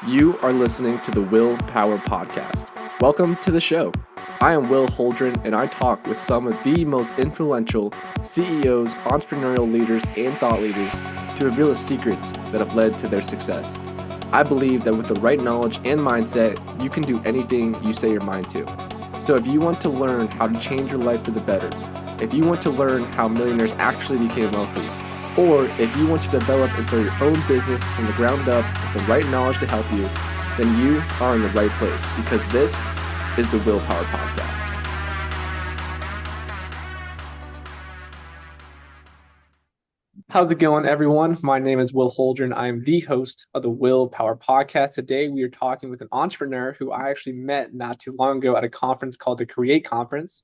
You are listening to the Will Power Podcast. Welcome to the show. I am Will Holdren, and I talk with some of the most influential CEOs, entrepreneurial leaders, and thought leaders to reveal the secrets that have led to their success. I believe that with the right knowledge and mindset, you can do anything you say your mind to. So if you want to learn how to change your life for the better, if you want to learn how millionaires actually became wealthy, or if you want to develop and start your own business from the ground up with the right knowledge to help you, then you are in the right place because this is the Willpower Podcast. How's it going, everyone? My name is Will Holdren. I am the host of the Willpower Podcast. Today, we are talking with an entrepreneur who I actually met not too long ago at a conference called the Create Conference.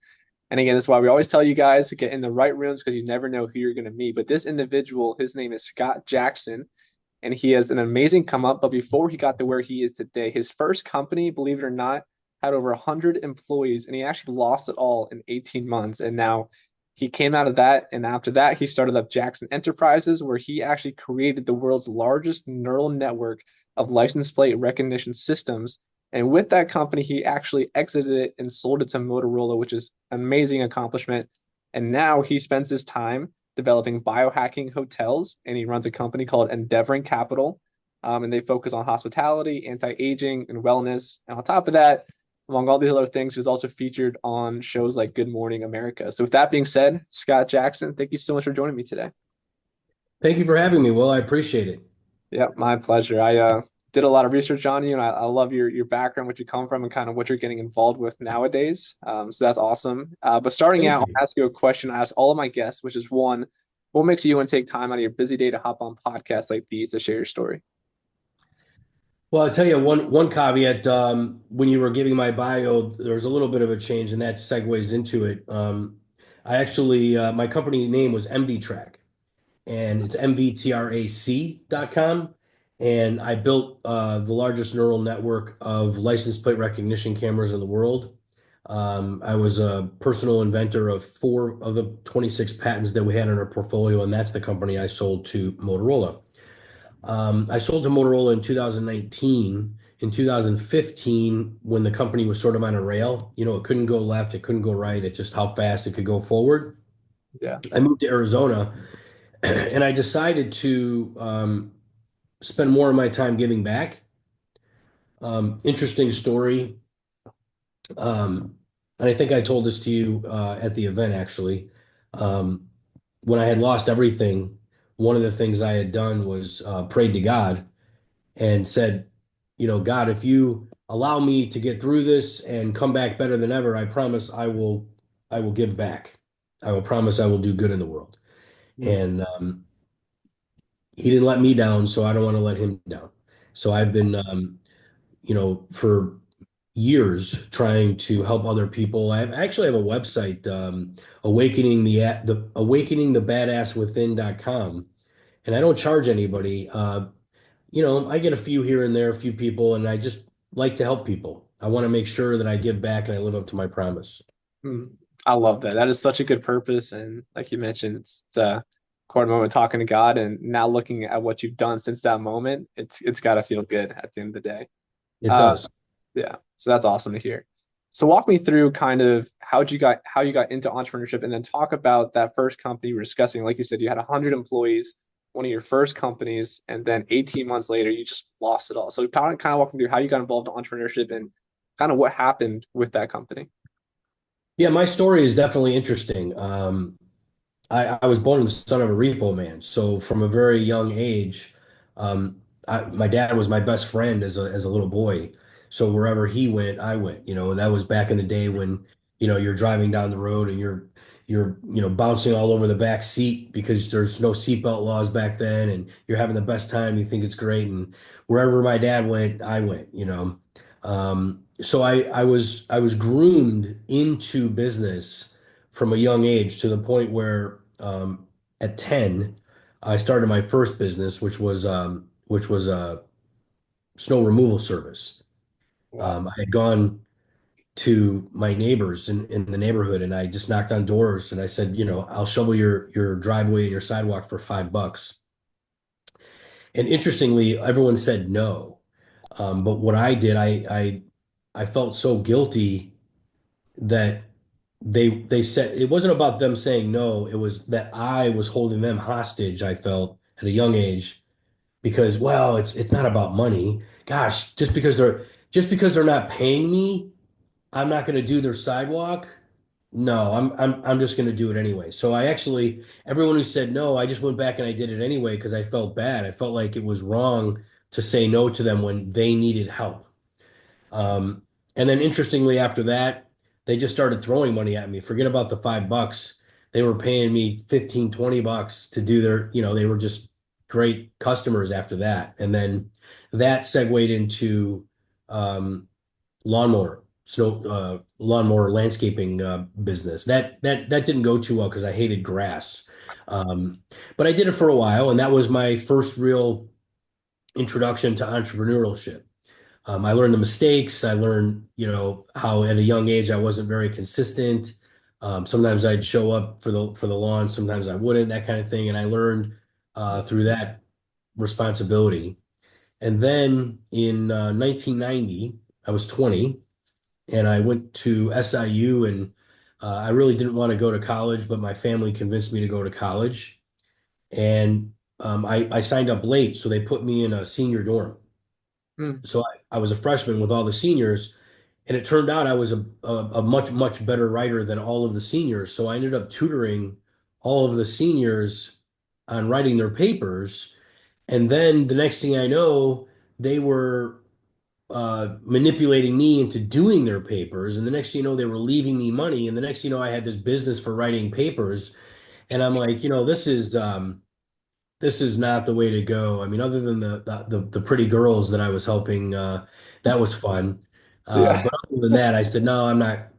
And again, that's why we always tell you guys to get in the right rooms because you never know who you're going to meet. But this individual, his name is Scott Jackson, and he has an amazing come up. But before he got to where he is today, his first company, believe it or not, had over 100 employees, and he actually lost it all in 18 months. And now he came out of that. And after that, he started up Jackson Enterprises, where he actually created the world's largest neural network of license plate recognition systems. And with that company, he actually exited it and sold it to Motorola, which is an amazing accomplishment. And now he spends his time developing biohacking hotels, and he runs a company called Endeavoring Capital. And they focus on hospitality, anti-aging, and wellness. And on top of that, among all these other things, he's also featured on shows like Good Morning America. So with that being said, Scott Jackson, thank you so much for joining me today. Thank you for having me, Will. I appreciate it. Yeah, my pleasure. I did a lot of research on you, and I love your background, what you come from, and kind of what you're getting involved with nowadays. So that's awesome. But starting Thank out, you. I'll ask you a question I ask all of my guests, which is one, what makes you want to take time out of your busy day to hop on podcasts like these to share your story? Well, I'll tell you one caveat. When you were giving my bio, there was a little bit of a change, and that segues into it. I actually, my company name was MVTrack, and it's mvtrac.com. And I built the largest neural network of license plate recognition cameras in the world. I was a personal inventor of 4 of the 26 patents that we had in our portfolio, and that's the company I sold to Motorola. I sold to Motorola in 2019. In 2015, when the company was sort of on a rail, it couldn't go left, it couldn't go right, it just how fast it could go forward. Yeah. I moved to Arizona and I decided to spend more of my time giving back. Interesting story. And I think I told this to you at the event, actually. Um, when I had lost everything, one of the things I had done was prayed to God and said, God, if you allow me to get through this and come back better than ever, I promise I will give back. I will promise I will do good in the world. Mm. And he didn't let me down, so I don't want to let him down. So I've been, for years trying to help other people. I actually have a website, awakening the badass within.com, and I don't charge anybody. I get a few here and there, a few people, and I just like to help people. I want to make sure that I give back and I live up to my promise. Mm. I love that. That is such a good purpose. And like you mentioned, it's a core moment talking to God, and now looking at what you've done since that moment, it's got to feel good at the end of the day. It Uh, does. Yeah, so that's awesome to hear. So walk me through kind of how you got into entrepreneurship, and then talk about that first company you were discussing. Like you said, you had 100 employees, one of your first companies, and then 18 months later, you just lost it all. So kind of walk me through how you got involved in entrepreneurship and kind of what happened with that company. Yeah, my story is definitely interesting. I was born the son of a repo man, so from a very young age, my dad was my best friend as a little boy. So wherever he went, I went. That was back in the day when you're driving down the road and you're bouncing all over the back seat because there's no seatbelt laws back then, and you're having the best time. You think it's great, and wherever my dad went, I went. So I was groomed into business from a young age to the point where at 10, I started my first business, which was a snow removal service. Wow. I had gone to my neighbors in the neighborhood and I just knocked on doors and I said, I'll shovel your driveway and your sidewalk for $5. And interestingly, everyone said no. But what I did, I felt so guilty that they said it wasn't about them saying no, it was that I was holding them hostage, I felt at a young age because well, it's not about money. Gosh, just because they're not paying me, I'm not going to do their sidewalk. No, I'm just going to do it anyway. So I actually everyone who said no, I just went back and I did it anyway because I felt bad. I felt like it was wrong to say no to them when they needed help. Um, and then interestingly, after that, they just started throwing money at me. Forget about the $5. They were paying me 15, $20 to do their, they were just great customers after that. And then that segued into um, lawnmower landscaping business. That didn't go too well because I hated grass. Um, but I did it for a while, and that was my first real introduction to entrepreneurship. I learned the mistakes. I learned, how at a young age I wasn't very consistent. Sometimes I'd show up for the lawn, sometimes I wouldn't, that kind of thing. And I learned through that responsibility. And then in 1990, I was 20, and I went to SIU, and I really didn't want to go to college, but my family convinced me to go to college. And I signed up late, so they put me in a senior dorm. Mm, So I was a freshman with all the seniors, and it turned out I was a much, much better writer than all of the seniors. So I ended up tutoring all of the seniors on writing their papers. And then the next thing I know, they were manipulating me into doing their papers. And the next thing you know, they were leaving me money. And the next thing you know, I had this business for writing papers. And I'm like, this is not the way to go. I mean, other than the pretty girls that I was helping, that was fun. yeah. But other than that, I said, no, I'm not.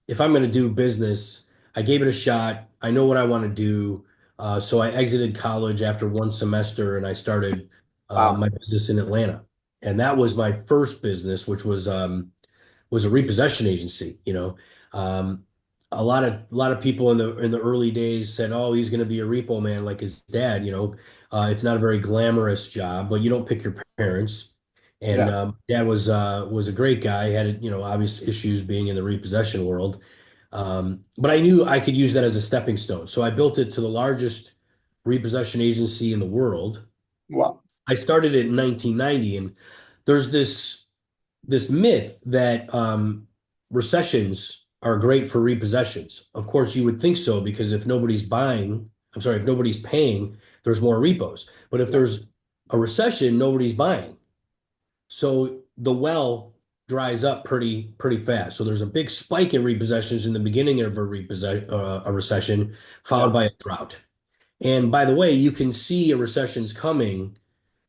If I'm going to do business, I gave it a shot. I know what I want to do. So I exited college after one semester and I started Wow. my business in Atlanta. And that was my first business, which was a repossession agency, a lot of people in the early days said, "Oh, he's going to be a repo man like his dad." It's not a very glamorous job, but you don't pick your parents. And Yeah. dad was a great guy. He had obvious issues being in the repossession world, but I knew I could use that as a stepping stone. So I built it to the largest repossession agency in the world. Wow. I started it in 1990, and there's this myth that recessions are great for repossessions. Of course, you would think so because if nobody's paying, there's more repos. But if Yeah. there's a recession, nobody's buying. So the well dries up pretty fast. So there's a big spike in repossessions in the beginning of a recession, Yeah. followed by a drought. And by the way, you can see a recession's coming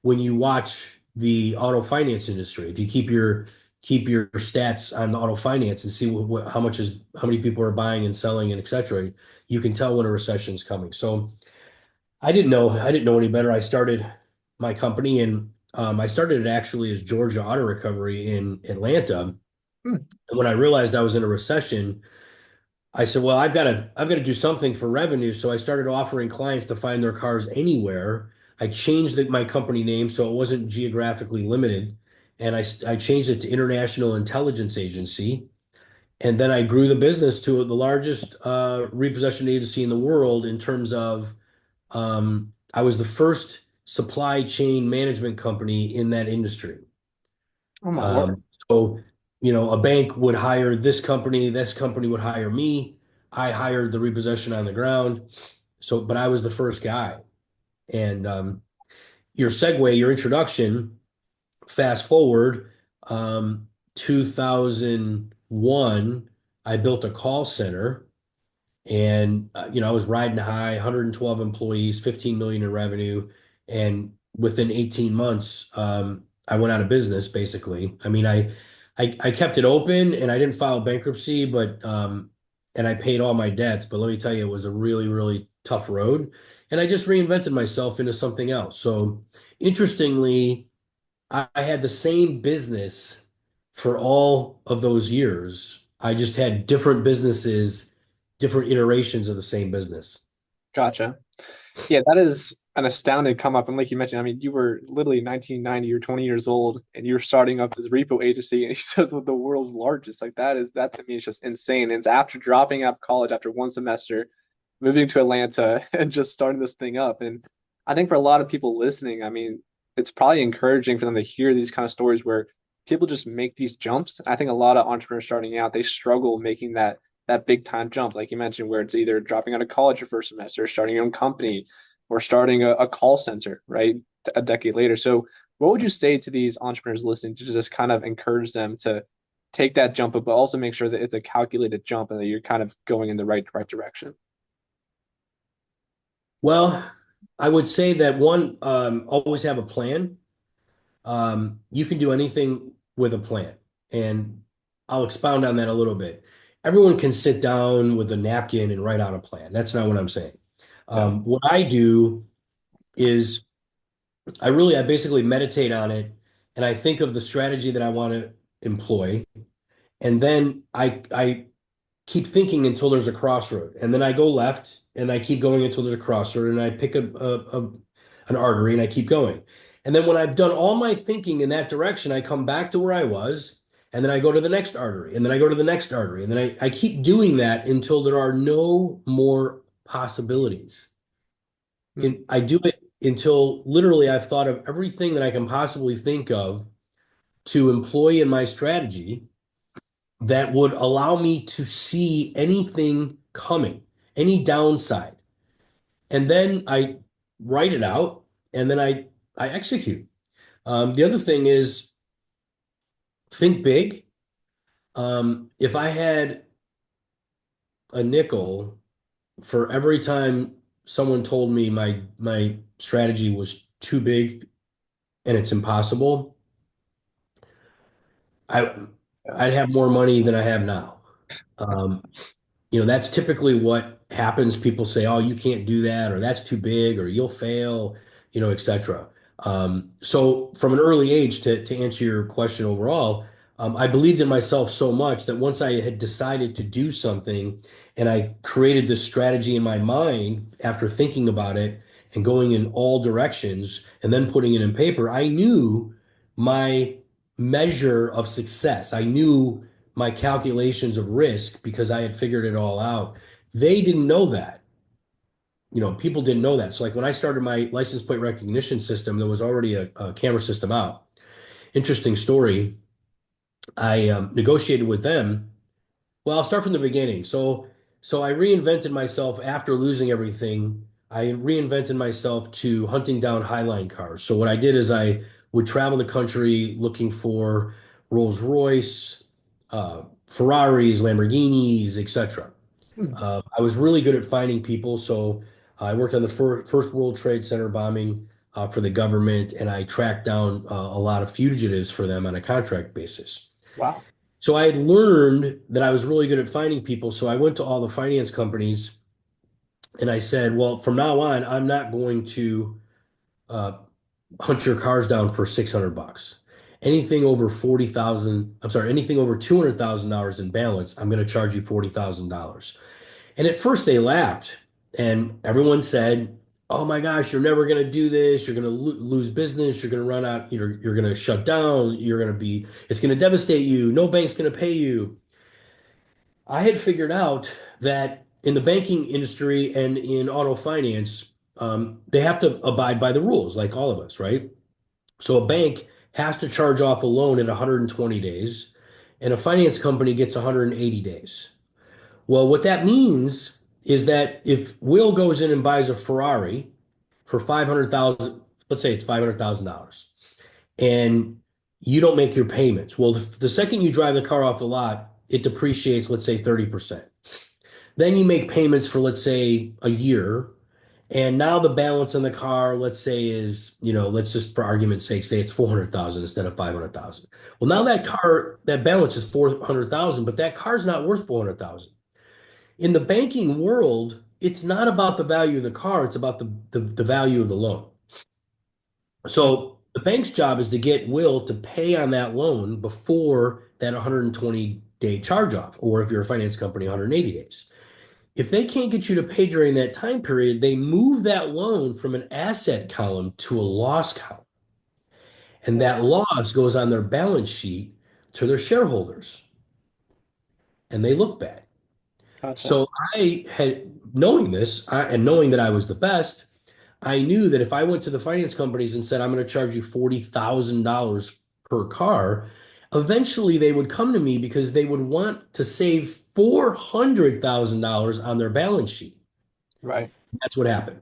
when you watch the auto finance industry. If you keep your stats on auto finance and see how many people are buying and selling and et cetera, you can tell when a recession is coming. So I didn't know any better. I started my company, and I started it actually as Georgia Auto Recovery in Atlanta. Hmm. And when I realized I was in a recession, I said, well, I've got to do something for revenue. So I started offering clients to find their cars anywhere. I changed my company name so it wasn't geographically limited. And I changed it to International Intelligence Agency. And then I grew the business to the largest repossession agency in the world in terms of I was the first supply chain management company in that industry. Oh my Lord. So, a bank would hire this company would hire me. I hired the repossession on the ground. So, but I was the first guy. And your introduction, fast forward, 2001, I built a call center, and I was riding high, 112 employees, 15 million in revenue, and within 18 months, I went out of business basically. I mean, I kept it open and I didn't file bankruptcy, but and I paid all my debts. But let me tell you, it was a really, really tough road, and I just reinvented myself into something else. So interestingly, I had the same business for all of those years. I just had different businesses, different iterations of the same business. Gotcha. Yeah, that is. an astounding come up. And like you mentioned, I mean, you were literally 1990, you're 20 years old, and you were starting up this repo agency, and he says with the world's largest. Like that to me is just insane. And it's after dropping out of college after one semester, moving to Atlanta, and just starting this thing up. And I think for a lot of people listening, I mean, it's probably encouraging for them to hear these kind of stories where people just make these jumps. I think a lot of entrepreneurs starting out, they struggle making that big time jump, like you mentioned, where it's either dropping out of college your first semester, starting your own company, or starting a call center, right? A decade later. So, what would you say to these entrepreneurs listening to just kind of encourage them to take that jump, but also make sure that it's a calculated jump and that you're kind of going in the right direction? Well, I would say that one, always have a plan. You can do anything with a plan. And I'll expound on that a little bit. Everyone can sit down with a napkin and write out a plan. That's not what I'm saying. Yeah. What I do is I basically meditate on it and I think of the strategy that I want to employ. And then I keep thinking until there's a crossroad. And then I go left and I keep going until there's a crossroad and I pick an artery and I keep going. And then when I've done all my thinking in that direction, I come back to where I was and then I go to the next artery and then I go to the next artery. And then I keep doing that until there are no more possibilities. Hmm. And I do it until literally I've thought of everything that I can possibly think of to employ in my strategy that would allow me to see anything coming, any downside. And then I write it out and then I execute. The other thing is think big. If I had a nickel for every time someone told me my strategy was too big and it's impossible, I Yeah. I'd have more money than I have now. Um, that's typically what happens. People say, "Oh, you can't do that," or "That's too big," or "You'll fail," etc. So from an early age, to answer your question overall, I believed in myself so much that once I had decided to do something and I created this strategy in my mind after thinking about it and going in all directions and then putting it in paper, I knew my measure of success. I knew my calculations of risk because I had figured it all out. They didn't know that. People didn't know that. So, like when I started my license plate recognition system, there was already a camera system out. Interesting story. I negotiated with them. Well, I'll start from the beginning. So I reinvented myself after losing everything. I reinvented myself to hunting down Highline cars. So what I did is I would travel the country looking for Rolls-Royce, Ferraris, Lamborghinis, etc. Hmm. I was really good at finding people. So I worked on the first World Trade Center bombing for the government, and I tracked down a lot of fugitives for them on a contract basis. Wow. So I had learned that I was really good at finding people. So I went to all the finance companies and I said, well, from now on, I'm not going to uh, hunt your cars down for 600 bucks. Anything over 40,000, I'm sorry, anything over $200,000 in balance, I'm going to charge you $40,000. And at first they laughed and everyone said, oh my gosh, you're never going to do this. You're going to lose business. You're going to run out. You're going to shut down. It's going to devastate you. No bank's going to pay you. I had figured out that in the banking industry and in auto finance, they have to abide by the rules like all of us, right? So a bank has to charge off a loan at 120 days, and a finance company gets 180 days. Well, what that means is that if Will goes in and buys a Ferrari for 500,000, let's say it's $500,000, and you don't make your payments. Well, the second you drive the car off the lot, it depreciates, let's say 30%. Then you make payments for, let's say, a year. And now the balance on the car, let's say, is, let's just for argument's sake, say it's 400,000 instead of 500,000. Well, now that balance is 400,000, but that car's not worth 400,000. In the banking world, it's not about the value of the car, it's about the value of the loan. So the bank's job is to get Will to pay on that loan before that 120-day charge off, or if you're a finance company, 180 days. If they can't get you to pay during that time period, they move that loan from an asset column to a loss column. And that Wow. loss goes on their balance sheet to their shareholders, and they look bad. Gotcha. So I had, knowing this and knowing that I was the best, I knew that if I went to the finance companies and said, I'm going to charge you $40,000 per car, eventually they would come to me because they would want to save $400,000 on their balance sheet. Right. That's what happened.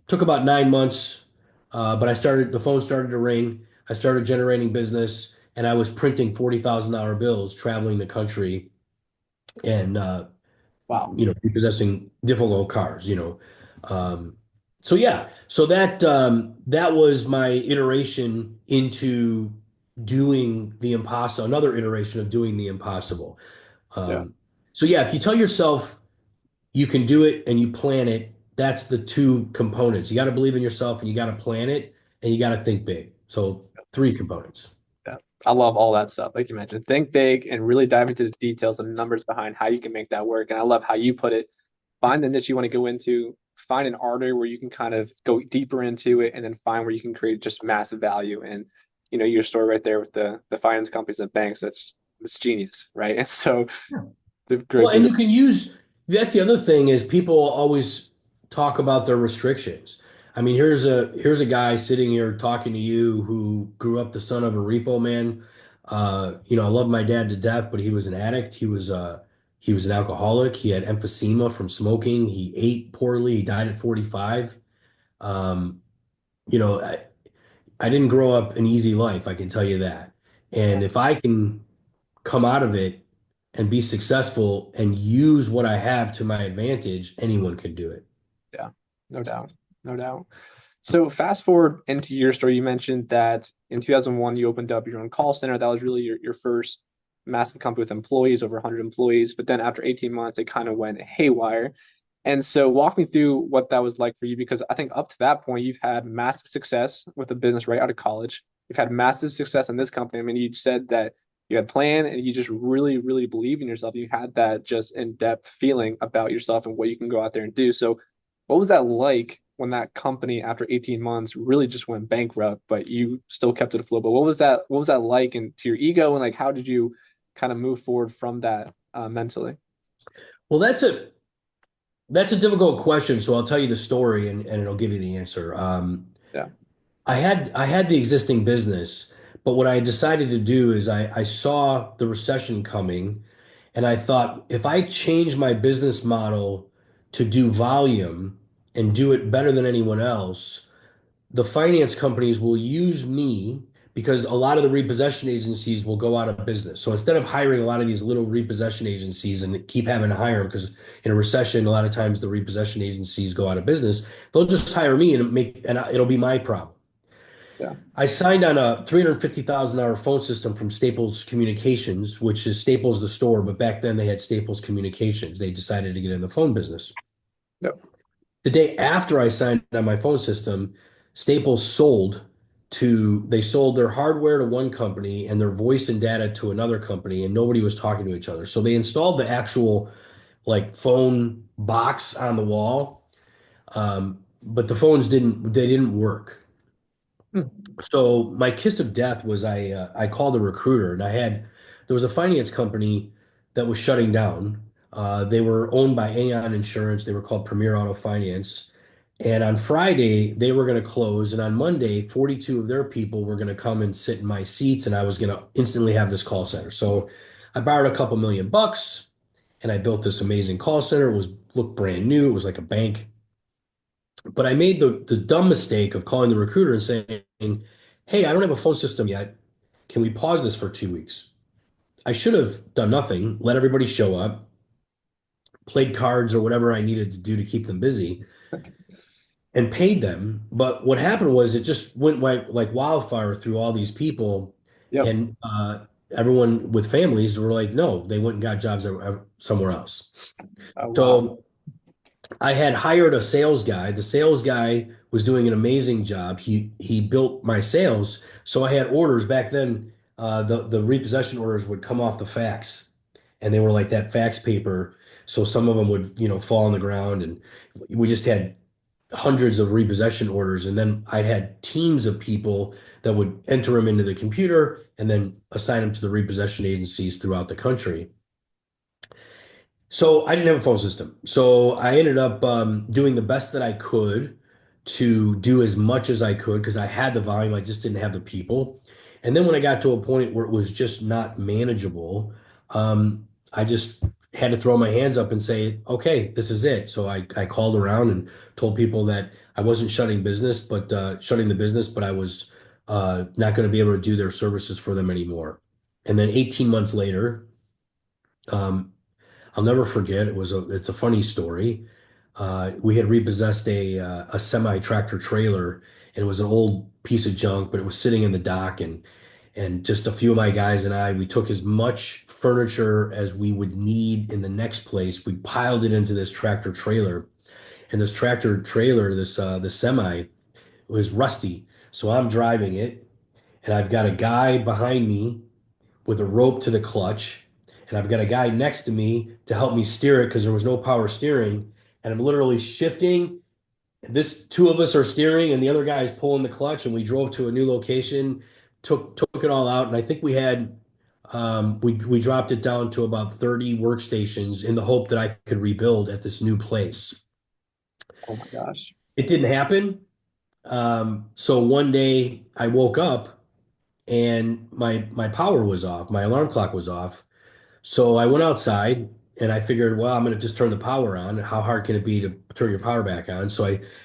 Took about 9 months, but the phone started to ring. I started generating business, and I was printing $40,000 bills, traveling the country, and Wow. repossessing difficult cars. Um, so yeah, so that was my iteration into doing the impossible, another iteration of doing the impossible. Yeah. Um, so yeah, if you tell yourself you can do it and you plan it, that's the two components. You got to believe in yourself and you got to plan it and you got to think big. So three components. Yeah. I love all that stuff. Like you mentioned, think big and really dive into the details and numbers behind how you can make that work. And I love how you put it. Find the niche you want to go into, find an area where you can kind of go deeper into it, and then find where you can create just massive value. And your story right there with the finance companies and banks, that's genius, right? And so the great Well, and business. you can use that's the other thing is people always talk about their restrictions. I mean, here's a guy sitting here talking to you who grew up the son of a repo man. I love my dad to death, but he was an addict. He was an alcoholic. He had emphysema from smoking. He ate poorly. He died at 45. Um, you know, I didn't grow up an easy life, I can tell you that. Yeah, And if I can come out of it and be successful and use what I have to my advantage, anyone can do it. yeah, no doubt, no doubt. So fast forward into your story, you mentioned that in 2001 you opened up your own call center. That was really your first massive company with employees, over 100 employees. But then after 18 months, it kind of went haywire. And so walk me through what that was like for you, because I think up to that point, you've had massive success with the business right out of college. You've had massive success in this company. I mean, you said that you had plan and you just really, really believe in yourself. You had that just in-depth feeling about yourself and what you can go out there and do. So what was that like when that company, after 18 months, really just went bankrupt, but you still kept it afloat? But what was that like, and to your ego, and like how did you kind of move forward from that mentally? Well, that's a difficult question, so I'll tell you the story and it'll give you the answer. Yeah. I had the existing business, but what I decided to do is I saw the recession coming, and I thought if I change my business model to do volume and do it better than anyone else, the finance companies will use me because a lot of the repossession agencies will go out of business. So instead of hiring a lot of these little repossession agencies and keep having to hire them, because in a recession, a lot of times the repossession agencies go out of business, they'll just hire me and it'll be my problem. Yeah. I signed on a $350,000 phone system from Staples Communications, which is Staples the store, but back then they had Staples Communications. They decided to get in the phone business. Yep. The day after I signed on my phone system, Staples they sold their hardware to one company and their voice and data to another company, and nobody was talking to each other. So they installed the actual like phone box on the wall, but the phones didn't work. Hmm. So my kiss of death was I called a recruiter and there was a finance company that was shutting down. They were owned by Aon Insurance. They were called Premier Auto Finance. And on Friday, they were going to close. And on Monday, 42 of their people were going to come and sit in my seats, and I was going to instantly have this call center. So I borrowed a couple $1 million and I built this amazing call center. It was looked brand new. It was like a bank. But I made the dumb mistake of calling the recruiter and saying, "Hey, I don't have a phone system yet. Can we pause this for 2 weeks?" I should have done nothing, let everybody show up, played cards or whatever I needed to do to keep them busy, and paid them. But what happened was it just went like wildfire through all these people, Yep. and everyone with families were like, no, they went and got jobs somewhere else. Oh, wow. So I had hired a sales guy. The sales guy was doing an amazing job. He built my sales. So I had orders back then. The repossession orders would come off the fax, and they were like that fax paper. So some of them would, fall on the ground, and we just had hundreds of repossession orders. And then I had teams of people that would enter them into the computer and then assign them to the repossession agencies throughout the country. So I didn't have a phone system. So I ended up doing the best that I could to do as much as I could because I had the volume, I just didn't have the people. And then when I got to a point where it was just not manageable, I just had to throw my hands up and say, okay, this is it. So I called around and told people that I wasn't shutting the business, but I was not going to be able to do their services for them anymore. And then 18 months later, um, I'll never forget. It's a funny story. We had repossessed a semi tractor trailer, and it was an old piece of junk, but it was sitting in the dock, and just a few of my guys and we took as much furniture as we would need in the next place. We piled it into this tractor trailer, and this tractor trailer, the semi, was rusty. So I'm driving it, and I've got a guy behind me with a rope to the clutch. And I've got a guy next to me to help me steer it because there was no power steering. And I'm literally shifting. This two of us are steering, and the other guy is pulling the clutch. And we drove to a new location, took it all out, and I think we dropped it down to about 30 workstations in the hope that I could rebuild at this new place. Oh my gosh. It didn't happen. So one day I woke up and my power was off, my alarm clock was off. So I went outside and I figured, well, I'm going to just turn the power on. How hard can it be to turn your power back on?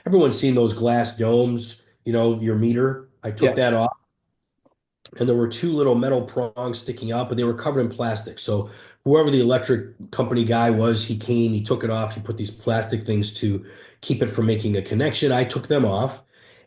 Everyone's seen those glass domes, your meter. I took Yeah. that off, and there were two little metal prongs sticking out, but they were covered in plastic. So whoever the electric company guy was, he came, he took it off, he put these plastic things to keep it from making a connection. I took them off.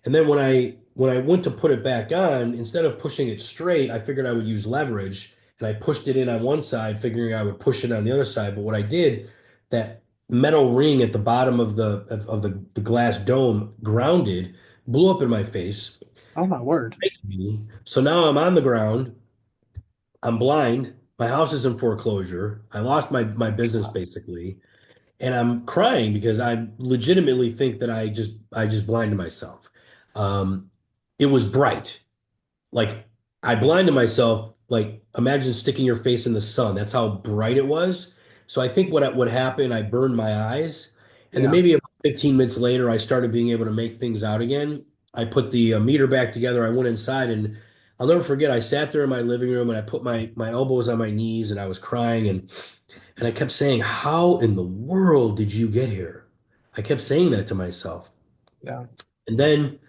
And then when I went to put it back on, instead of pushing it straight, I figured I would use leverage, and I pushed it in on one side, figuring I would push it on the other side. But what I did, that metal ring at the bottom of the glass dome grounded, blew up in my face. Oh my word. So now I'm on the ground. I'm blind. My house is in foreclosure. I lost my business basically, and I'm crying because I legitimately think that I just blinded myself. Um, it was bright. Like I blinded myself. Like imagine sticking your face in the sun. That's how bright it was. So I think what happened, I burned my eyes, and then Yeah. maybe about 15 minutes later, I started being able to make things out again. I put the meter back together. I went inside, and I'll never forget. I sat there in my living room, and I put my elbows on my knees, and I was crying, and I kept saying, "How in the world did you get here?" I kept saying that to myself, Yeah. and then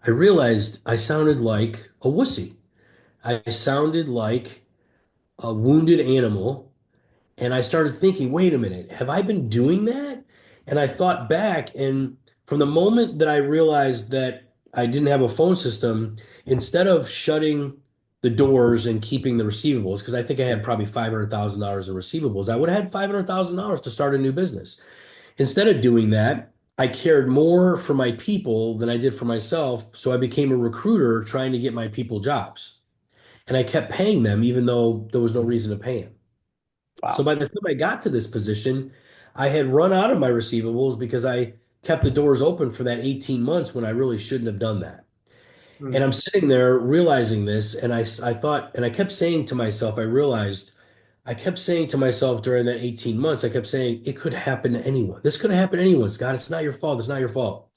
I realized I sounded like a wussy. I sounded like a wounded animal. And I started thinking, wait a minute, have I been doing that? And I thought back, and from the moment that I realized that I didn't have a phone system, instead of shutting the doors and keeping the receivables, because I think I had probably $500,000 in receivables, I would have had $500,000 to start a new business. Instead of doing that, I cared more for my people than I did for myself. So I became a recruiter trying to get my people jobs. And I kept paying them even though there was no reason to pay them. So Wow. by the time I got to this position, I had run out of my receivables because I kept the doors open for that 18 months when I really shouldn't have done that. And Hmm. I'm sitting there realizing this, and I thought, and I kept saying to myself, I kept saying to myself during that 18 months, I kept saying, it could happen to anyone. This could happen to anyone, Scott. It's not your fault. It's not your fault.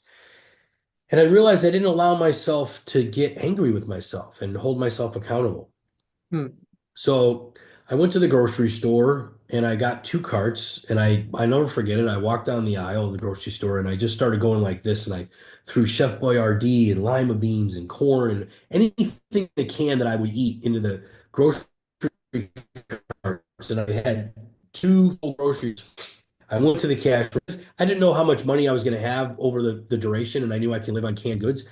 And I realized I didn't allow myself to get angry with myself and hold myself accountable. Hmm. So I went to the grocery store and I got two carts, and I never forget it. I walked down the aisle of the grocery store and I just started going like this, and I threw Chef Boyardee and lima beans and corn and anything I can that I would eat into the grocery carts, and I had two full groceries. I went to the cash register. I didn't know how much money I was going to have over the duration, and I knew I can live on canned goods.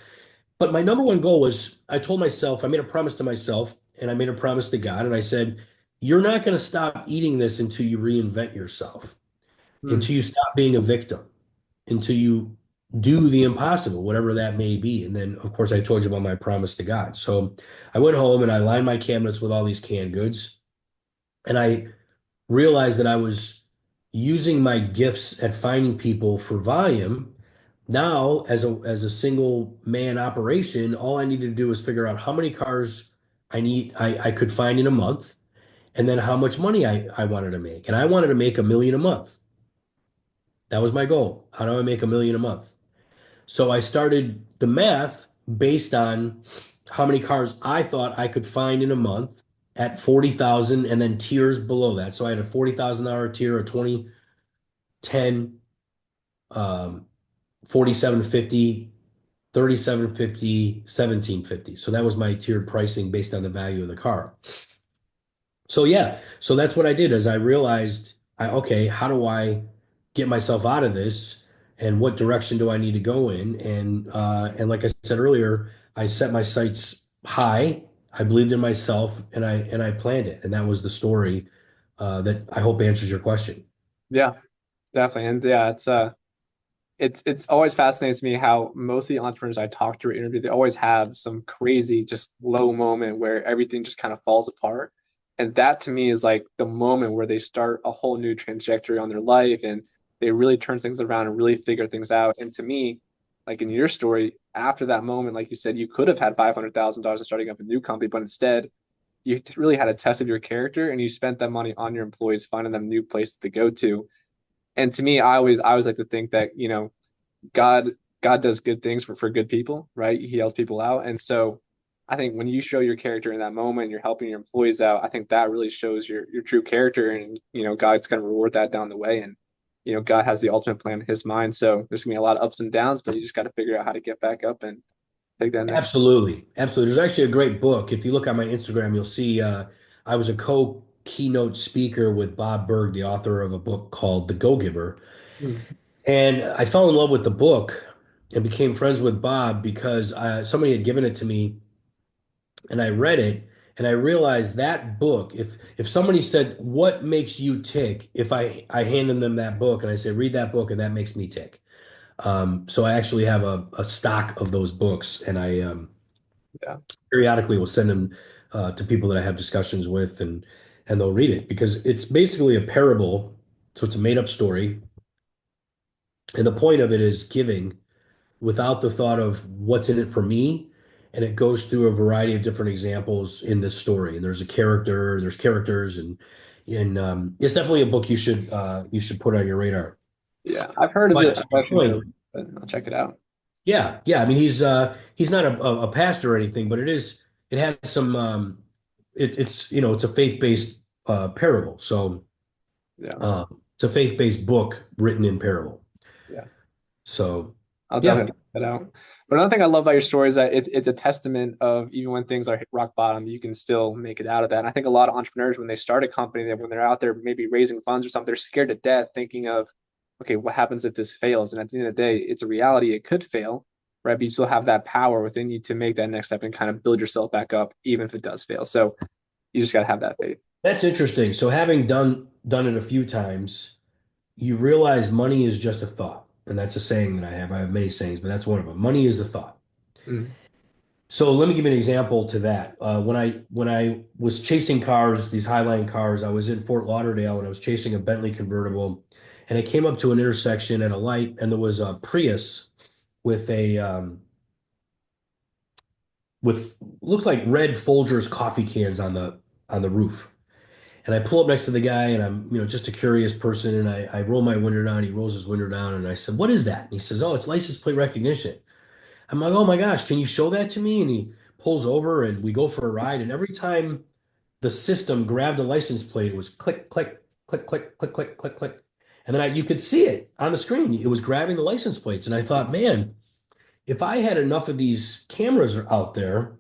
But my number one goal was I told myself, I made a promise to myself and I made a promise to God. And I said, you're not going to stop eating this until you reinvent yourself, Hmm. until you stop being a victim, until you do the impossible, whatever that may be. And then, of course, I told you about my promise to God. So I went home and I lined my cabinets with all these canned goods. And I realized that I was using my gifts at finding people for volume, now as a single man operation, all I needed to do was figure out how many cars I could find in a month, and then how much money I wanted to make. And I wanted to make 1 million a month. That was my goal. How do I make 1 million a month? So I started the math based on how many cars I thought I could find in a month at 40,000 and then tiers below that. So I had a $40,000 tier, a 20, 10, 4750, 3750, 1750. So that was my tiered pricing based on the value of the car. So yeah, so that's what I did as I realized okay, how do I get myself out of this and what direction do I need to go in? And like I said earlier, I set my sights high. I believed in myself and I planned it. And that was the story that I hope answers your question. Yeah, definitely. And yeah, it's always fascinates me how most of the entrepreneurs I talk to or interview, they always have some crazy, just low moment where everything just kind of falls apart. And that to me is like the moment where they start a whole new trajectory on their life and they really turn things around and really figure things out. And to me, like in your story, after that moment, like you said, you could have had $500,000 in starting up a new company, but instead you really had a test of your character and you spent that money on your employees, finding them new places to go to. And to me, I always like to think that, God God does good things for good people, right? He helps people out. And so I think when you show your character in that moment, you're helping your employees out, I think that really shows your true character and God's gonna reward that down the way. And God has the ultimate plan in his mind. So there's gonna be a lot of ups and downs, but you just gotta figure out how to get back up and take that next step. Absolutely. Absolutely. There's actually a great book. If you look on my Instagram, you'll see I was a co-keynote speaker with Bob Berg, the author of a book called The Go-Giver. Mm. And I fell in love with the book and became friends with Bob because somebody had given it to me and I read it and I realized that book, if somebody said, "What makes you tick?" If I handed them that book and I said, "Read that book," and that makes me tick. So I actually have a stock of those books and I Yeah. periodically will send them to people that I have discussions with and they'll read it because it's basically a parable. So it's a made up story. And the point of it is giving without the thought of what's in it for me. And it goes through a variety of different examples in this story. And there's characters, and it's definitely a book you should put on your radar. Yeah. I've heard of But it. to I've your actually never, point, read it, but I'll check it out. yeah, yeah. I mean, he's not a pastor or anything, but it has some it's it's a faith-based parable. So Yeah. it's a faith-based book written in parable. Yeah. So I'll yeah, definitely check that out. But another thing I love about your story is that it's a testament of even when things are hit rock bottom, you can still make it out of that. And I think a lot of entrepreneurs, when they start a company, that when they're out there maybe raising funds or something, they're scared to death thinking of, okay, what happens if this fails? And at the end of the day, it's a reality. It could fail, right? But you still have that power within you to make that next step and kind of build yourself back up, even if it does fail. So you just got to have that faith. that's interesting. So having done it a few times, you realize money is just a thought. And that's a saying that I have. I have many sayings, but that's one of them. Money is a thought. Mm. So let me give you an example to that. When I was chasing cars, these Highline cars, I was in Fort Lauderdale and I was chasing a Bentley convertible, and I came up to an intersection at a light, and there was a Prius with a with looked like red Folgers coffee cans on the roof. And I pull up next to the guy, and I'm, just a curious person, and I roll my window down. He rolls his window down, and I said, "What is that?" And he says, "Oh, it's license plate recognition." I'm like, "Oh my gosh, can you show that to me?" And he pulls over, and we go for a ride. And every time the system grabbed a license plate, it was click, click, click, click, click, click, click, click, and then you could see it on the screen. It was grabbing the license plates, and I thought, man, if I had enough of these cameras out there,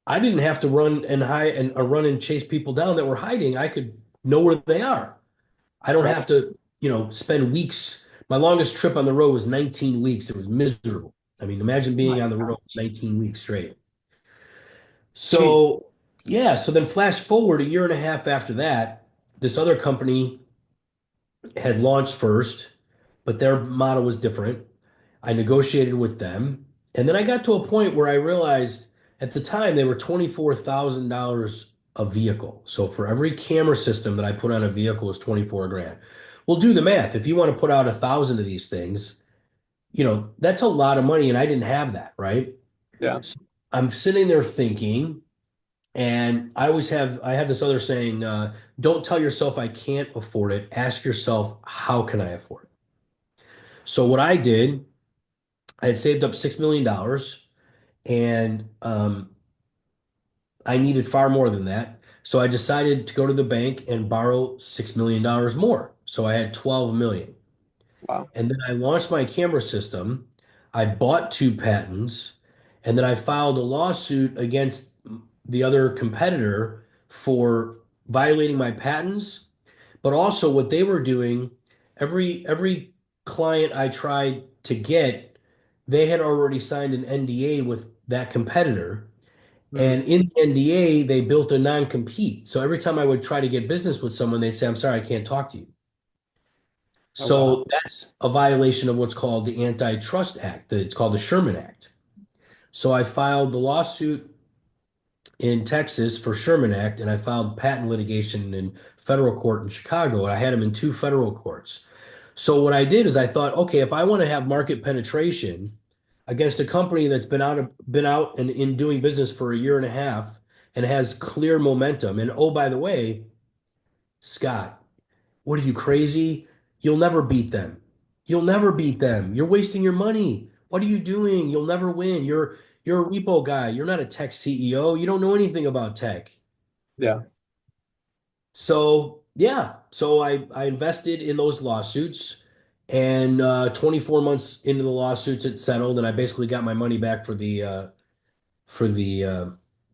I didn't have to run and hide and run and chase people down that were hiding. I could know where they are. I don't Right. have to, spend weeks. My longest trip on the road was 19 weeks. It was miserable. I mean, imagine Oh my being on the road gosh. 19 weeks straight. Gee. So, yeah, so then flash forward a year and a half after that, this other company had launched first, but their model was different. I negotiated with them. And then I got to a point where I realized at the time they were $24,000 a vehicle. So for every camera system that I put on a vehicle is 24 grand. Well, do the math. If you want to put out 1,000 of these things, that's a lot of money, and I didn't have that, right? Yeah. So I'm sitting there thinking, and I have this other saying, don't tell yourself I can't afford it. Ask yourself, how can I afford it? So what I did, I had saved up $6 million, and I needed far more than that. So I decided to go to the bank and borrow $6 million more. So I had 12 million. Wow. And then I launched my camera system. I bought two patents, and then I filed a lawsuit against the other competitor for violating my patents. But also what they were doing, every client I tried to get, they had already signed an NDA with that competitor. Hmm. And in the NDA, they built a non-compete. So every time I would try to get business with someone, they'd say, I'm sorry, I can't talk to you. Oh, wow. So that's a violation of what's called the Antitrust Act. It's called the Sherman Act. So I filed the lawsuit in Texas for Sherman Act, and I filed patent litigation in federal court in Chicago, and I had them in two federal courts. So what I did is I thought, okay, if I want to have market penetration against a company that's been out and in doing business for a year and a half and has clear momentum, and oh, by the way, Scott, what are you crazy? You'll never beat them. You'll never beat them. You're wasting your money. What are you doing? You'll never win. You're a repo guy. You're not a tech CEO. You don't know anything about tech. Yeah. So yeah, so I invested in those lawsuits, and 24 months into the lawsuits, it settled, and I basically got my money back for the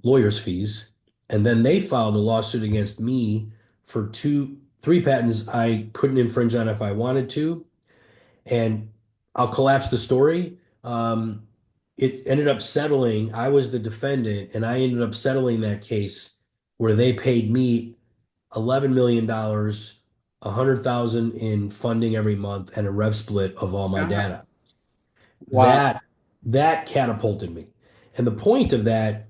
lawyer's fees. And then they filed a lawsuit against me for three patents I couldn't infringe on if I wanted to. And I'll collapse the story. It ended up settling. I was the defendant, and I ended up settling that case where they paid me $11 million, 100,000 in funding every month, and a rev split of all my God. data. Wow. That that catapulted me. And the point of that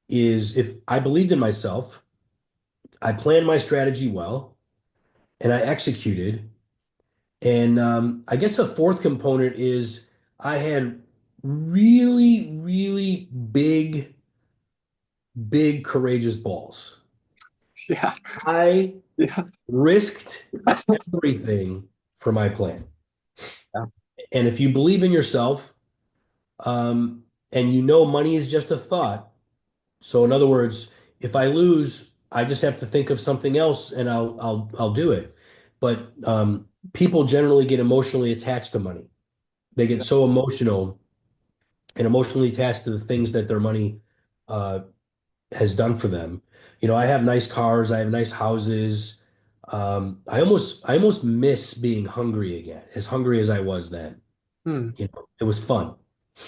is if I believed in myself, I planned my strategy well, and I executed. And I guess a fourth component is I had really, really big, big, courageous balls. Yeah. I Yeah. risked everything for my plan. Yeah. And if you believe in yourself, um, and money is just a thought. So in other words, if I lose, I just have to think of something else and I'll do it. But people generally get emotionally attached to money. They get Yeah. so emotional and emotionally attached to the things that their money uh, has done for them. I have nice cars, I have nice houses. I almost miss being hungry again, as hungry as I was then. Hmm. It was fun.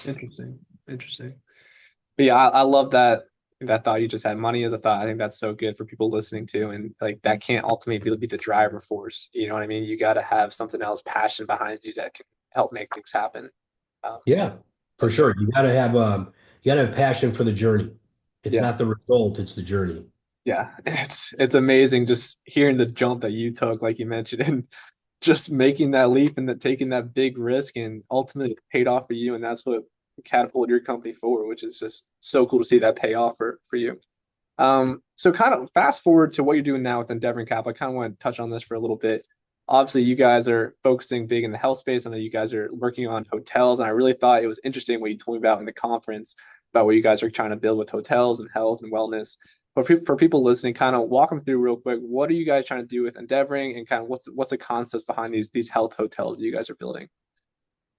Interesting. Interesting. But yeah, I love that thought you just had. Money is a thought. I think that's so good for people listening to, and like that can't ultimately be the driver force. You know what I mean? You got to have something else, passion behind you that can help make things happen. Um, Yeah, for that's so sure. You gotta have passion for the journey. It's yeah, not the result, it's the journey. yeah. It's amazing just hearing the jump that you took, like you mentioned, and just making that leap and taking that big risk, and ultimately it paid off for you, and that's what catapulted your company forward, which is just so cool to see that pay off for you. So kind of fast forward to what you're doing now with Endeavoring Capital. I kind of want to touch on this for a little bit. Obviously, you guys are focusing big in the health space. I know you guys are working on hotels, and I really thought it was interesting what you told me about in the conference about what you guys are trying to build with hotels and health and wellness. But for people listening, kind of walk them through real quick. What are you guys trying to do with Endeavoring, and kind of what's the concepts behind these health hotels that you guys are building?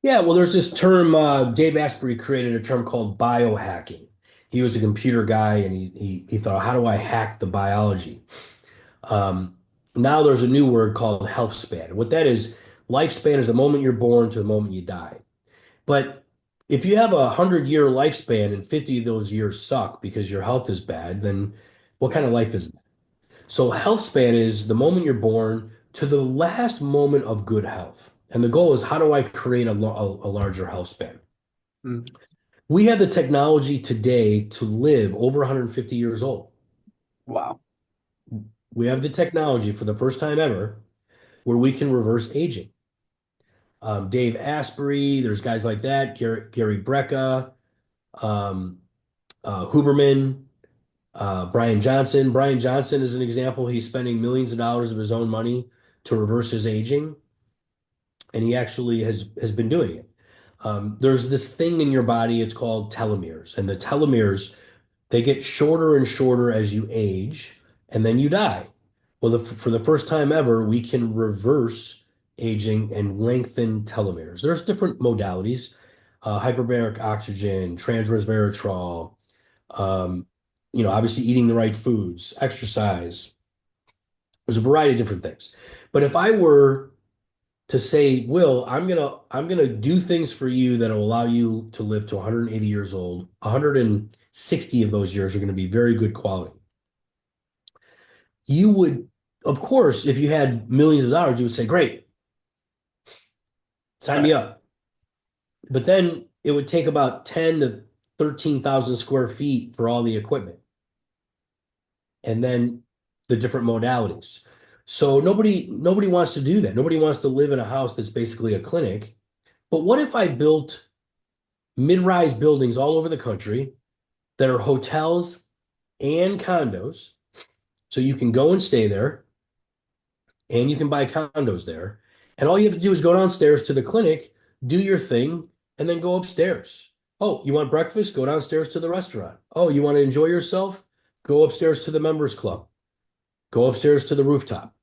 Yeah, well, there's this term, Dave Asprey created a term called biohacking. He was a computer guy and he thought, how do I hack the biology? Um, Now there's a new word called health span. What that is, lifespan is the moment you're born to the moment you die. But if you have 100-year lifespan and 50 of those years suck because your health is bad, then what kind of life is that? So health span is the moment you're born to the last moment of good health. And the goal is how do I create a larger health span? Mm, We have the technology today to live over 150 years old. wow. we have the technology for the first time ever where we can reverse aging. Dave Asprey, there's guys like that, Gary Brecka, um, Huberman, Brian Johnson. Brian Johnson is an example. He's spending millions of dollars of his own money to reverse his aging, and he actually has been doing it. There's this thing in your body, it's called telomeres, and the telomeres they get shorter and shorter as you age, and then you die. Well, for the first time ever, we can reverse aging and lengthen telomeres. There's different modalities, hyperbaric oxygen, transresveratrol, um, obviously eating the right foods, exercise. There's a variety of different things. But if I were to say, Will, I'm gonna do things for you that will allow you to live to 180 years old. 160 of those years are going to be very good quality. You would, of course, if you had millions of dollars, you would say, great, sign Right. me up. But then it would take about 10 to 13,000 square feet for all the equipment and then the different modalities. So nobody wants to do that. Nobody wants to live in a house that's basically a clinic. But what if I built mid-rise buildings all over the country that are hotels and condos. So you can go and stay there and you can buy condos there. And all you have to do is go downstairs to the clinic, do your thing, and then go upstairs. Oh, you want breakfast? Go downstairs to the restaurant. Oh, you want to enjoy yourself? Go upstairs to the members club. Go upstairs to the rooftop.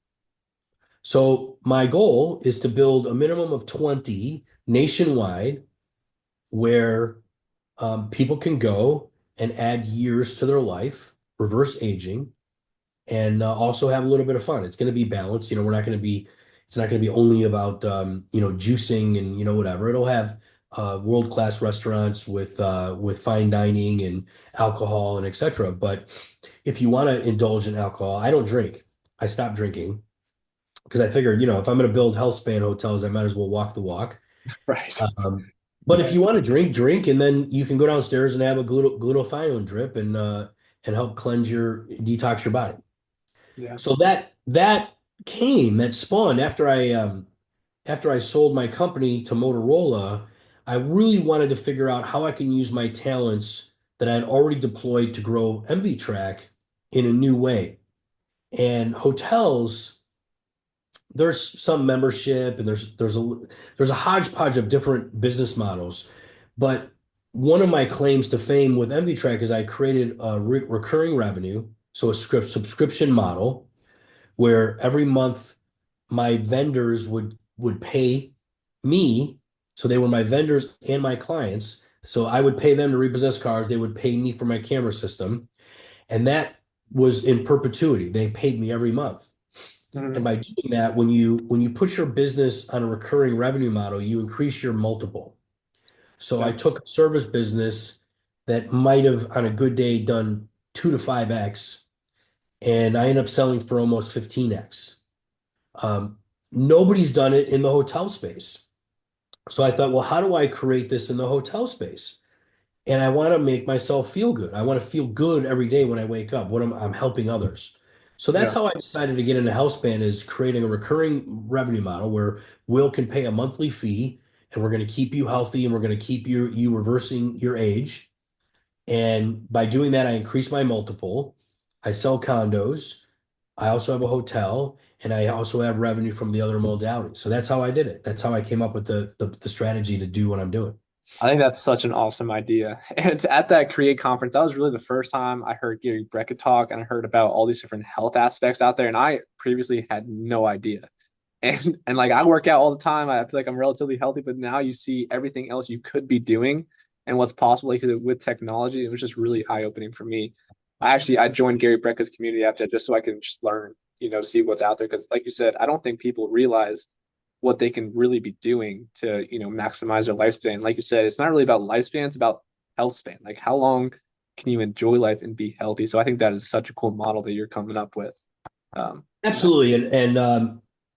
So my goal is to build a minimum of 20 nationwide where people can go and add years to their life, reverse aging, and also have a little bit of fun. It's going to be balanced. It's not going to be only about, juicing and, whatever. It'll have world-class restaurants with fine dining and alcohol and etc. But if you want to indulge in alcohol, I don't drink. I stopped drinking because I figured, if I'm going to build health span hotels, I might as well walk the walk. Right. But if you want to drink, drink, and then you can go downstairs and have a glutathione drip and help detox your body. Yeah. So that spawned after I sold my company to Motorola. I really wanted to figure out how I can use my talents that I had already deployed to grow MVTrack in a new way. And hotels there's some membership and there's a hodgepodge of different business models. But one of my claims to fame with MVTrack is I created a recurring revenue, so a subscription model where every month my vendors would pay me. So they were my vendors and my clients. So I would pay them to repossess cars. They would pay me for my camera system. And that was in perpetuity. They paid me every month. And Mhm. by doing that, when you put your business on a recurring revenue model, you increase your multiple. So I Yeah. took a service business that might have on a good day done 2 to 5x, and I ended up selling for almost 15x. Um, Nobody's done it in the hotel space. So I thought, well, how do I create this in the hotel space? And I want to make myself feel good. I want to feel good every day when I wake up, when I'm helping others. So that's Yeah. how I decided to get into HealthSpan is creating a recurring revenue model where Will can pay a monthly fee and we're going to keep you healthy and we're going to keep you reversing your age. And by doing that, I increase my multiple. I sell condos. I also have a hotel and I also have revenue from the other modalities. So that's how I did it. That's how I came up with the strategy to do what I'm doing. I think that's such an awesome idea. And at that Create conference, that was really the first time I heard Gary Brecka talk and I heard about all these different health aspects out there. And I previously had no idea. And like I work out all the time. I feel like I'm relatively healthy, but now you see everything else you could be doing and what's possible because with technology, it was just really eye-opening for me. I joined Gary Brecka's community after just so I can just learn, see what's out there. Because like you said, I don't think people realize what they can really be doing to, maximize their lifespan. Like you said, it's not really about lifespan, it's about health span. Like how long can you enjoy life and be healthy? So I think that is such a cool model that you're coming up with. You know, Absolutely, and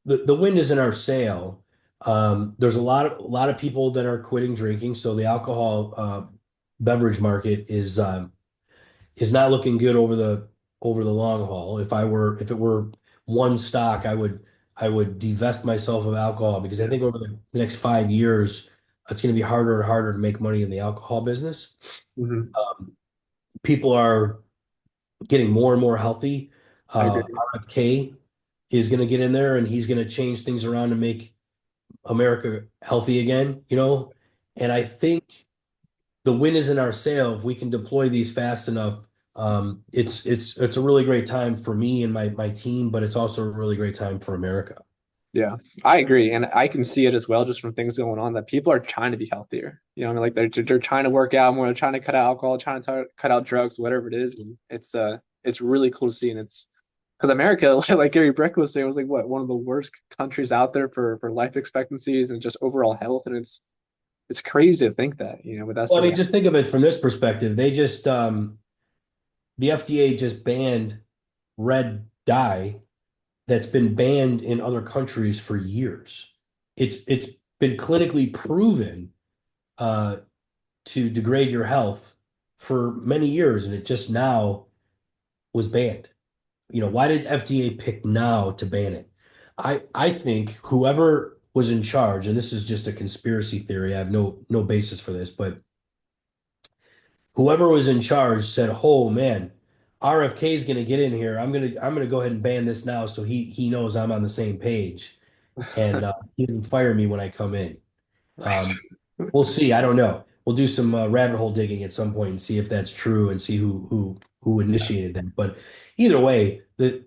the wind is in our sail. There's a lot of people that are quitting drinking, so the alcohol beverage market is not looking good over the long haul. If it were one stock, I would divest myself of alcohol because I think over the next 5 years, it's going to be harder and harder to make money in the alcohol business. Hmm. People are getting more and more healthy. I agree. RFK is going to get in there and he's going to change things around to make America healthy again, you know? And I think the win is in our sail. If we can deploy these fast enough, it's a really great time for me and my team, but it's also a really great time for America. Yeah, I agree, and I can see it as well just from things going on that people are trying to be healthier. You know, what I mean, like they're trying to work out more, they're trying to cut out alcohol, trying to cut out drugs, whatever it is. And it's really cool to see, and it's because America, like Gary Breck was saying, was like what one of the worst countries out there for life expectancies and just overall health, and it's crazy to think that, you know, but that's Well, the I mean, reality. just think of it from this perspective. The FDA just banned red dye that's been banned in other countries for years. It's been clinically proven uh, to degrade your health for many years, and it just now was banned. You know, why did FDA pick now to ban it? I think whoever was in charge, and this is just a conspiracy theory, I have no basis for this, but whoever was in charge said, "Oh man, RFK is going to get in here. I'm gonna go ahead and ban this now, so he knows I'm on the same page, and he can fire me when I come in." Right. Um, we'll see. I don't know. We'll do some rabbit hole digging at some point and see if that's true and see who initiated that. But either way, the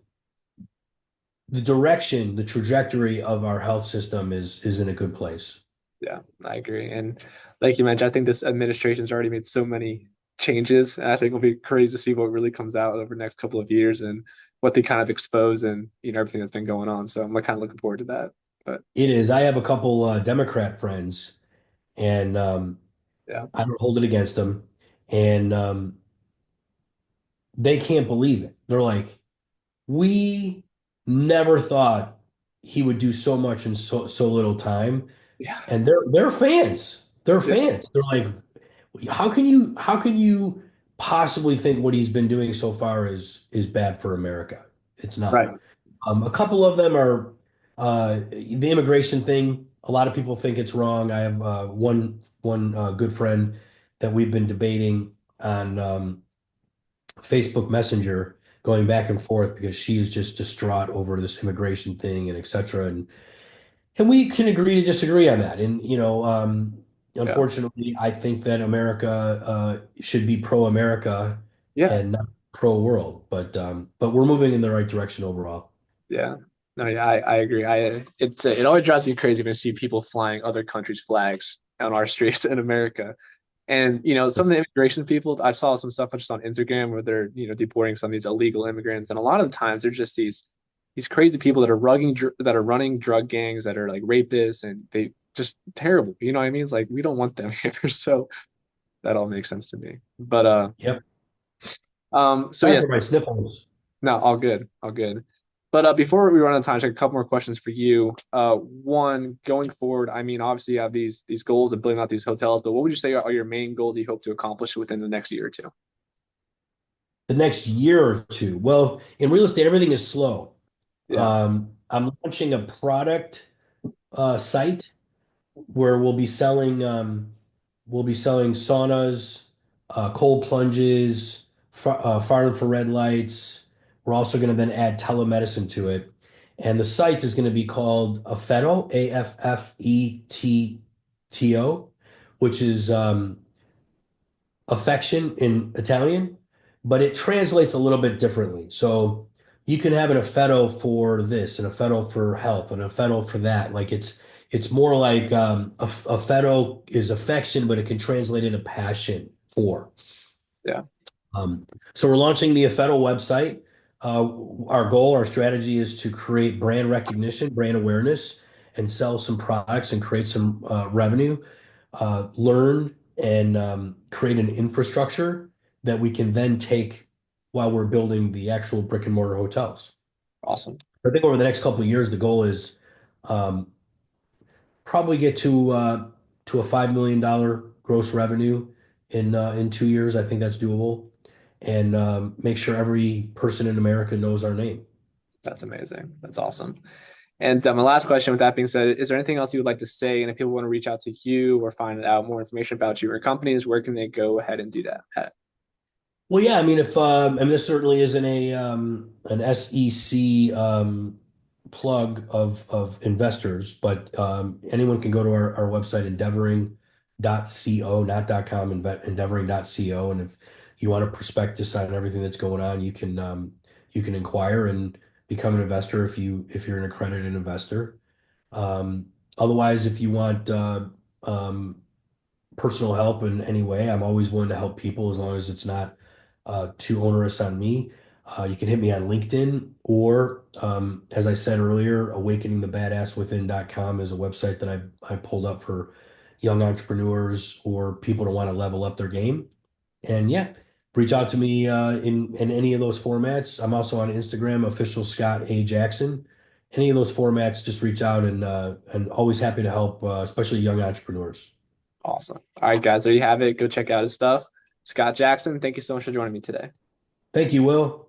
direction, the trajectory of our health system is in a good place. Yeah, I agree. And like you mentioned, I think this administration's already made so many changes. And I think it'll be crazy to see what really comes out over the next couple of years and what they kind of expose and you know everything that's been going on. So I'm like kind of looking forward to that. But It is. I have a couple Democrat friends, and yeah, I don't hold it against them, and they can't believe it. They're like, we never thought he would do so much in so little time, yeah, and they're fans. They're yeah, fans. They're like, how can you possibly think what he's been doing so far is bad for America? It's right. not. A couple of them are the immigration thing. A lot of people think it's wrong. I have one good friend that we've been debating on Facebook Messenger, going back and forth because she is just distraught over this immigration thing and et cetera. And we can agree to disagree on that. And you know, Yeah, unfortunately, I think that America should be pro-America yeah, and not pro-world. But we're moving in the right direction overall. yeah. No, yeah, I agree. It always drives me crazy when I see people flying other countries' flags on our streets in America. And you know, some of the immigration people, I saw some stuff just on Instagram where they're you know deporting some of these illegal immigrants, and a lot of the times they're just these crazy people that are that are running drug gangs that are like rapists, and they just terrible. You know what I mean? It's like we don't want them here, so that all makes sense to me. But Yep. so Sorry yes, for my sniffles. no, all good, all good. But before we run out of time, just a couple more questions for you. One, going forward, I mean, obviously you have these goals of building out these hotels, but what would you say are your main goals you hope to accomplish within the next year or two? The next year or two. Well, in real estate, everything is slow. Yeah. I'm launching a product site where we'll be selling saunas, cold plunges, far infrared lights. We're also going to then add telemedicine to it, and the site is going to be called Affetto, Affetto, which is affection in Italian, but it translates a little bit differently. So you can have an affetto for this, an affetto for health, an affetto for that. Like it's more like affetto is affection, but it can translate into passion for. Yeah. Um, so we're launching the affetto website. Our goal, our strategy is to create brand recognition, brand awareness, and sell some products and create some revenue, learn and create an infrastructure that we can then take while we're building the actual brick and mortar hotels. Awesome. I think over the next couple of years, the goal is um, probably get to a $5 million gross revenue in 2 years. I think that's doable. and make sure every person in America knows our name. That's amazing. That's awesome. And my last question, with that being said, is there anything else you would like to say? And if people want to reach out to you or find out more information about you or companies, where can they go ahead and do that at? Well, yeah, I mean, if I mean, this certainly isn't a an SEC plug of investors, but anyone can go to our website, endeavoring.co, not .com, endeavoring.co, and if you want a prospectus on everything that's going on, you can inquire and become an investor if you're an accredited investor. Um, Otherwise, if you want um, personal help in any way, I'm always willing to help people as long as it's not too onerous on me. You can hit me on LinkedIn or, as I said earlier, awakeningthebadasswithin.com is a website that I pulled up for young entrepreneurs or people to want to level up their game. And yeah, reach out to me in any of those formats. I'm also on Instagram, official Scott A. Jackson. Any of those formats, just reach out and always happy to help, especially young entrepreneurs. Awesome. All right, guys, there you have it. Go check out his stuff. Scott Jackson, thank you so much for joining me today. Thank you, Will.